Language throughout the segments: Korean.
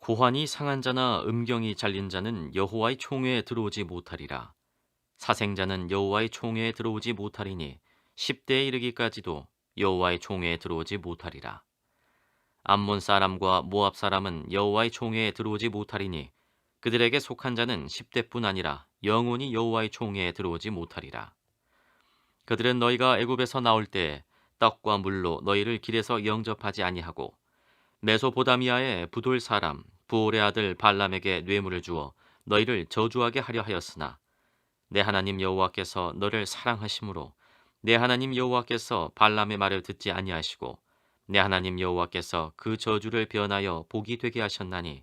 고환이 상한 자나 음경이 잘린 자는 여호와의 총회에 들어오지 못하리라. 사생자는 여호와의 총회에 들어오지 못하리니 10대에 이르기까지도 여호와의 총회에 들어오지 못하리라. 암몬 사람과 모압 사람은 여호와의 총회에 들어오지 못하리니 그들에게 속한 자는 10대뿐 아니라 영원히 여호와의 총회에 들어오지 못하리라. 그들은 너희가 애굽에서 나올 때 떡과 물로 너희를 길에서 영접하지 아니하고 메소포다미아의 부돌 사람 부올의 아들 발람에게 뇌물을 주어 너희를 저주하게 하려 하였으나 내 하나님 여호와께서 너를 사랑하심으로 내 하나님 여호와께서 발람의 말을 듣지 아니하시고 내 하나님 여호와께서 그 저주를 변하여 복이 되게 하셨나니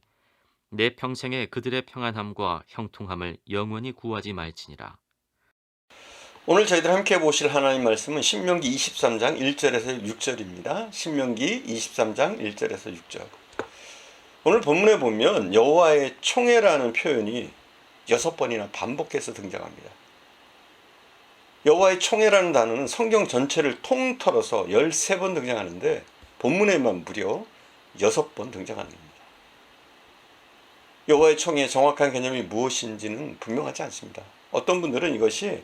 내 평생에 그들의 평안함과 형통함을 영원히 구하지 말지니라. 오늘 저희들 함께 보실 하나님 말씀은 신명기 23장 1절에서 6절입니다. 신명기 23장 1절에서 6절. 오늘 본문에 보면 여호와의 총회라는 표현이 6번이나 반복해서 등장합니다. 여호와의 총회라는 단어는 성경 전체를 통틀어서 13번 등장하는데 본문에만 무려 6번 등장하는 겁니다. 여호와의 총회의 정확한 개념이 무엇인지는 분명하지 않습니다. 어떤 분들은 이것이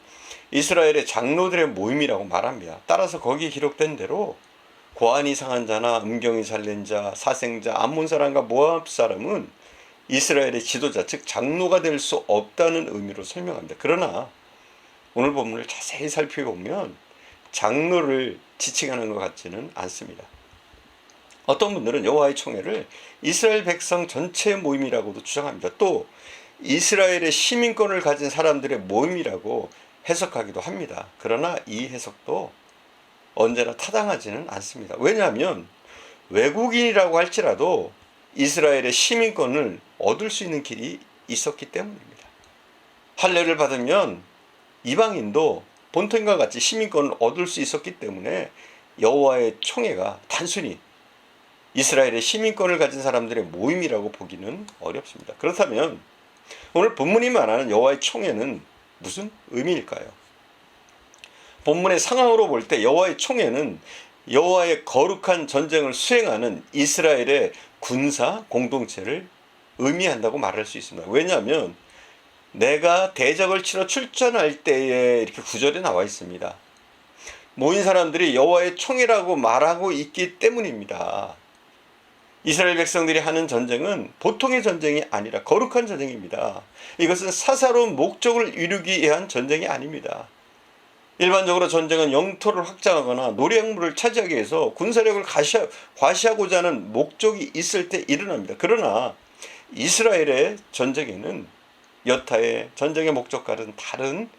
이스라엘의 장로들의 모임이라고 말합니다. 따라서 거기에 기록된 대로 고환이 상한 자나 음경이 잘린 자, 사생자, 암몬 사람과 모압 사람은 이스라엘의 지도자, 즉 장로가 될 수 없다는 의미로 설명합니다. 그러나 오늘 본문을 자세히 살펴보면 장로를 지칭하는 것 같지는 않습니다. 어떤 분들은 여호와의 총회를 이스라엘 백성 전체의 모임이라고도 주장합니다. 또 이스라엘의 시민권을 가진 사람들의 모임이라고 해석하기도 합니다. 그러나 이 해석도 언제나 타당하지는 않습니다. 왜냐하면 외국인이라고 할지라도 이스라엘의 시민권을 얻을 수 있는 길이 있었기 때문입니다. 할례를 받으면 이방인도 본토인과 같이 시민권을 얻을 수 있었기 때문에 여호와의 총회가 단순히 이스라엘의 시민권을 가진 사람들의 모임이라고 보기는 어렵습니다. 그렇다면 오늘 본문이 말하는 여호와의 총회는 무슨 의미일까요? 본문의 상황으로 볼 때 여호와의 총회는 여호와의 거룩한 전쟁을 수행하는 이스라엘의 군사 공동체를 의미한다고 말할 수 있습니다. 왜냐하면 내가 대적을 치러 출전할 때에 이렇게 구절에 나와 있습니다. 모인 사람들이 여호와의 총회라고 말하고 있기 때문입니다. 이스라엘 백성들이 하는 전쟁은 보통의 전쟁이 아니라 거룩한 전쟁입니다. 이것은 사사로운 목적을 이루기 위한 전쟁이 아닙니다. 일반적으로 전쟁은 영토를 확장하거나 노략물을 차지하기 위해서 군사력을 과시하고자 하는 목적이 있을 때 일어납니다. 그러나 이스라엘의 전쟁에는 여타의 전쟁의 목적과는 다른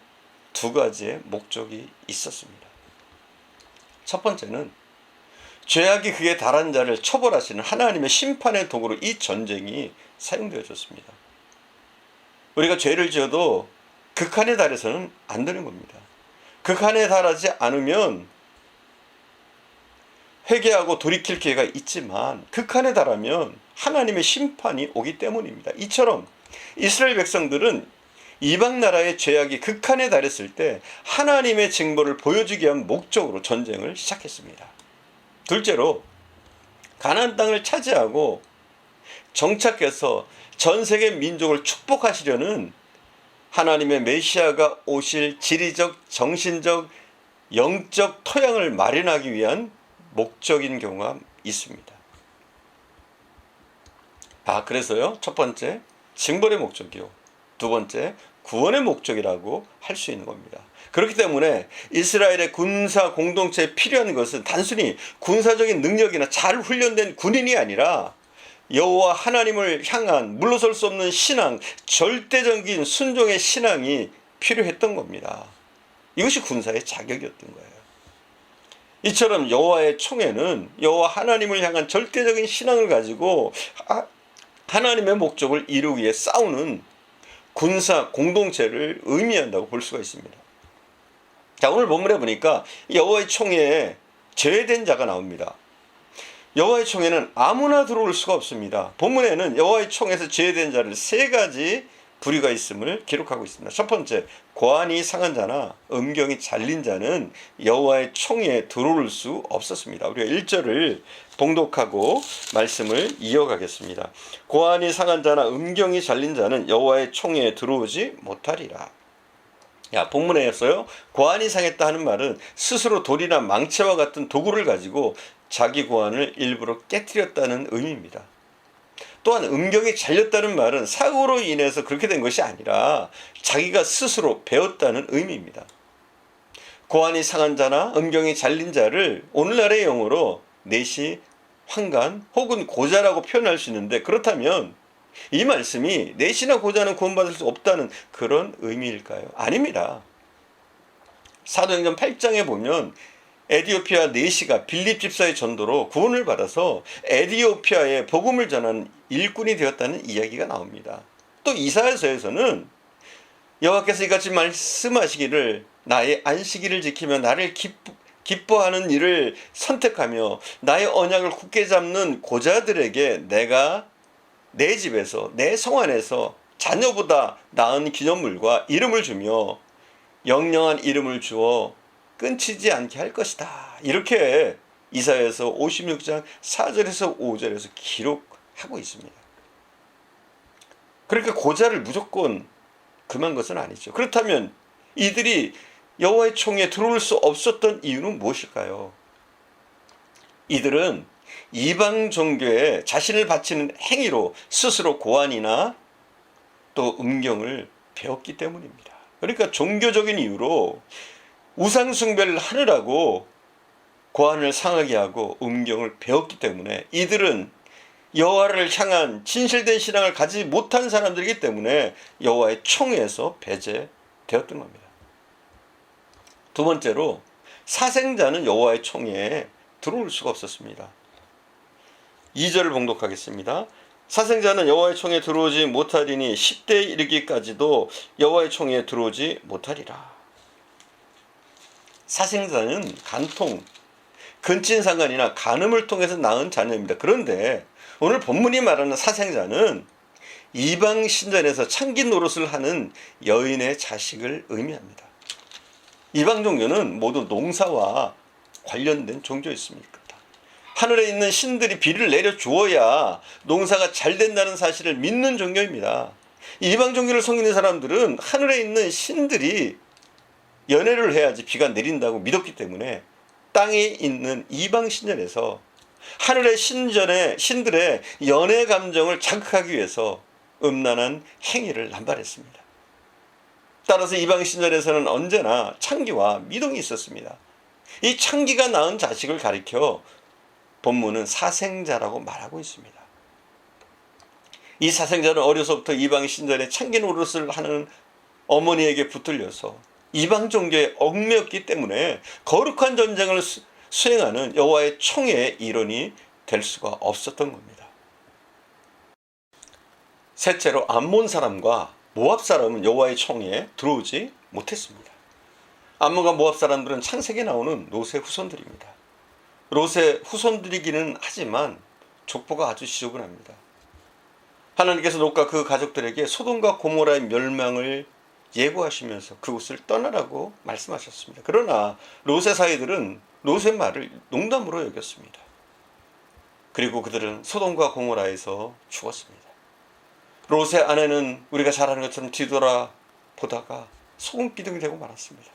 두 가지의 목적이 있었습니다. 첫 번째는 죄악이 극에 달한 자를 처벌하시는 하나님의 심판의 도구로 이 전쟁이 사용되어졌습니다. 우리가 죄를 지어도 극한에 달해서는 안 되는 겁니다. 극한에 달하지 않으면 회개하고 돌이킬 기회가 있지만 극한에 달하면 하나님의 심판이 오기 때문입니다. 이처럼 이스라엘 백성들은 이방 나라의 죄악이 극한에 달했을 때 하나님의 징벌을 보여주기 위한 목적으로 전쟁을 시작했습니다. 둘째로 가나안 땅을 차지하고 정착해서 전 세계 민족을 축복하시려는 하나님의 메시아가 오실 지리적, 정신적, 영적 토양을 마련하기 위한 목적인 경우가 있습니다. 그래서요, 첫 번째 징벌의 목적이요, 두 번째 구원의 목적이라고 할 수 있는 겁니다. 그렇기 때문에 이스라엘의 군사 공동체에 필요한 것은 단순히 군사적인 능력이나 잘 훈련된 군인이 아니라 여호와 하나님을 향한 물러설 수 없는 신앙, 절대적인 순종의 신앙이 필요했던 겁니다. 이것이 군사의 자격이었던 거예요. 이처럼 여호와의 총회는 여호와 하나님을 향한 절대적인 신앙을 가지고 하나님의 목적을 이루기 위해 싸우는 군사 공동체를 의미한다고 볼 수가 있습니다. 자, 오늘 본문에 보니까 여호와의 총회에 제외된 자가 나옵니다. 여호와의 총회는 아무나 들어올 수가 없습니다. 본문에는 여호와의 총회에서 제외된 자를 세 가지 불의가 있음을 기록하고 있습니다. 첫 번째, 고안이 상한 자나 음경이 잘린 자는 여호와의 총회에 들어올 수 없었습니다. 우리가 1절을 봉독하고 말씀을 이어가겠습니다. 고안이 상한 자나 음경이 잘린 자는 여호와의 총회에 들어오지 못하리라. 본문에였어요. 고안이 상했다 하는 말은 스스로 돌이나 망치와 같은 도구를 가지고 자기 고안을 일부러 깨뜨렸다는 의미입니다. 또한 음경이 잘렸다는 말은 사고로 인해서 그렇게 된 것이 아니라 자기가 스스로 배웠다는 의미입니다. 고안이 상한 자나 음경이 잘린 자를 오늘날의 용어로 내시, 환간 혹은 고자라고 표현할 수 있는데, 그렇다면 이 말씀이 내시나 고자는 구원받을 수 없다는 그런 의미일까요? 아닙니다. 사도행전 8장에 보면 에디오피아 내시가 빌립 집사의 전도로 구원을 받아서 에디오피아에 복음을 전하는 일꾼이 되었다는 이야기가 나옵니다. 또 이사야서에서는 여호와께서 이같이 말씀하시기를 나의 안식일을 지키며 나를 기뻐하는 일을 선택하며 나의 언약을 굳게 잡는 고자들에게 내가 내 집에서 내 성 안에서 자녀보다 나은 기념물과 이름을 주며 영영한 이름을 주어 끊치지 않게 할 것이다. 이렇게 이사야서 56장 4절에서 5절에서 기록하고 있습니다. 그러니까 고자를 무조건 금한 것은 아니죠. 그렇다면 이들이 여호와의 총회에 들어올 수 없었던 이유는 무엇일까요? 이들은 이방 종교에 자신을 바치는 행위로 스스로 고안이나 또 음경을 배웠기 때문입니다. 그러니까 종교적인 이유로 우상 숭배를 하느라고 고안을 상하게 하고 음경을 배웠기 때문에 이들은 여호와를 향한 진실된 신앙을 가지지 못한 사람들이기 때문에 여호와의 총회에서 배제되었던 겁니다. 두 번째로, 사생자는 여호와의 총회에 들어올 수가 없었습니다. 2절을 봉독하겠습니다. 사생자는 여호와의 총회에 들어오지 못하리니 10대에 이르기까지도 여호와의 총회에 들어오지 못하리라. 사생자는 간통, 근친상간이나 간음을 통해서 낳은 자녀입니다. 그런데 오늘 본문이 말하는 사생자는 이방 신전에서 창기 노릇을 하는 여인의 자식을 의미합니다. 이방 종교는 모두 농사와 관련된 종교였습니다. 하늘에 있는 신들이 비를 내려 주어야 농사가 잘 된다는 사실을 믿는 종교입니다. 이방 종교를 섬기는 사람들은 하늘에 있는 신들이 연애를 해야지 비가 내린다고 믿었기 때문에 땅에 있는 이방 신전에서 하늘의 신들의 연애 감정을 자극하기 위해서 음란한 행위를 남발했습니다. 따라서 이방 신전에서는 언제나 창기와 미동이 있었습니다. 이 창기가 낳은 자식을 가리켜 본문은 사생자라고 말하고 있습니다. 이 사생자는 어려서부터 이방 신전에 창기 노릇을 하는 어머니에게 붙들려서 이방 종교에 얽매였기 때문에 거룩한 전쟁을 수행하는 여호와의 총회의 일원이 될 수가 없었던 겁니다. 셋째로, 암몬 사람과 모압 사람은 여호와의 총회에 들어오지 못했습니다. 암몬과 모압 사람들은 창세기에 나오는 롯의 후손들입니다. 롯의 후손들이기는 하지만 족보가 아주 지저분합니다. 하나님께서 롯과 그 가족들에게 소돔과 고모라의 멸망을 예고하시면서 그곳을 떠나라고 말씀하셨습니다. 그러나 롯의 사이들은 롯의 말을 농담으로 여겼습니다. 그리고 그들은 소돔과 고모라에서 죽었습니다. 롯의 아내는 우리가 잘 아는 것처럼 뒤돌아 보다가 소금기둥이 되고 말았습니다.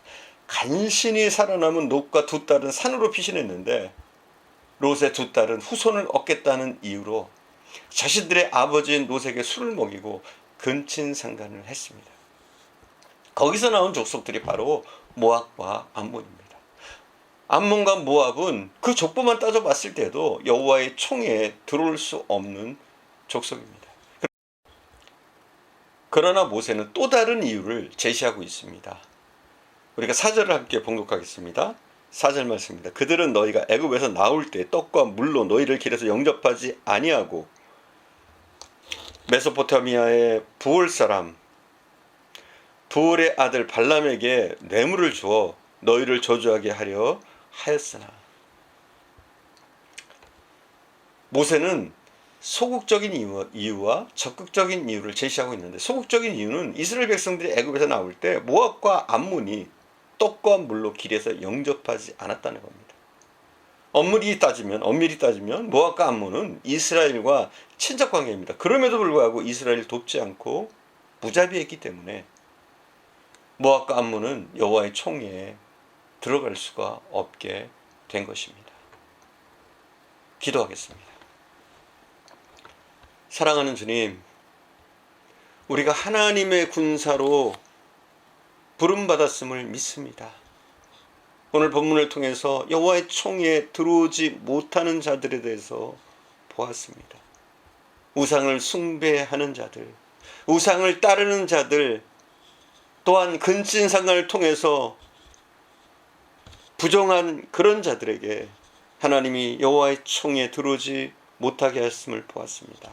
간신히 살아남은 롯과 두 딸은 산으로 피신했는데 롯의 두 딸은 후손을 얻겠다는 이유로 자신들의 아버지인 롯에게 술을 먹이고 근친상간을 했습니다. 거기서 나온 족속들이 바로 모압과 암몬입니다. 암몬과 모압은 그 족보만 따져봤을 때도 여호와의 총회에 들어올 수 없는 족속입니다. 그러나 모세는 또 다른 이유를 제시하고 있습니다. 우리가 4절을 함께 봉독하겠습니다. 4절 말씀입니다. 그들은 너희가 애굽에서 나올 때 떡과 물로 너희를 길에서 영접하지 아니하고 메소포타미아의 부올 사람 부올의 아들 발람에게 뇌물을 주어 너희를 저주하게 하려 하였으나. 모세는 소극적인 이유와 적극적인 이유를 제시하고 있는데, 소극적인 이유는 이스라엘 백성들이 애굽에서 나올 때 모압과 암몬이 떡과 물로 길에서 영접하지 않았다는 겁니다. 엄밀히 따지면 모압과 암몬은 이스라엘과 친척 관계입니다. 그럼에도 불구하고 이스라엘을 돕지 않고 무자비했기 때문에 모압과 암몬은 여호와의 총회에 들어갈 수가 없게 된 것입니다. 기도하겠습니다. 사랑하는 주님, 우리가 하나님의 군사로 부름받았음을 믿습니다. 오늘 본문을 통해서 여호와의 총회에 들어오지 못하는 자들에 대해서 보았습니다. 우상을 숭배하는 자들, 우상을 따르는 자들, 또한 근친상간을 통해서 부정한 그런 자들에게 하나님이 여호와의 총회에 들어오지 못하게 하였음을 보았습니다.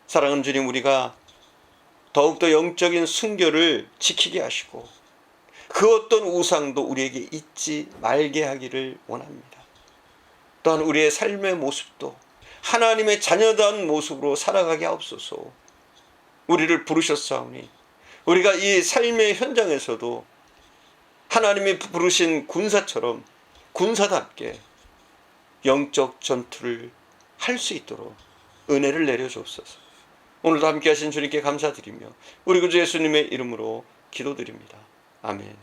사랑하는 주님, 우리가 더욱더 영적인 순결을 지키게 하시고 그 어떤 우상도 우리에게 잊지 말게 하기를 원합니다. 또한 우리의 삶의 모습도 하나님의 자녀다운 모습으로 살아가게 하옵소서. 우리를 부르셨사오니 우리가 이 삶의 현장에서도 하나님이 부르신 군사처럼 군사답게 영적 전투를 할 수 있도록 은혜를 내려주옵소서. 오늘도 함께 하신 주님께 감사드리며 우리 구주 예수님의 이름으로 기도드립니다. 아멘.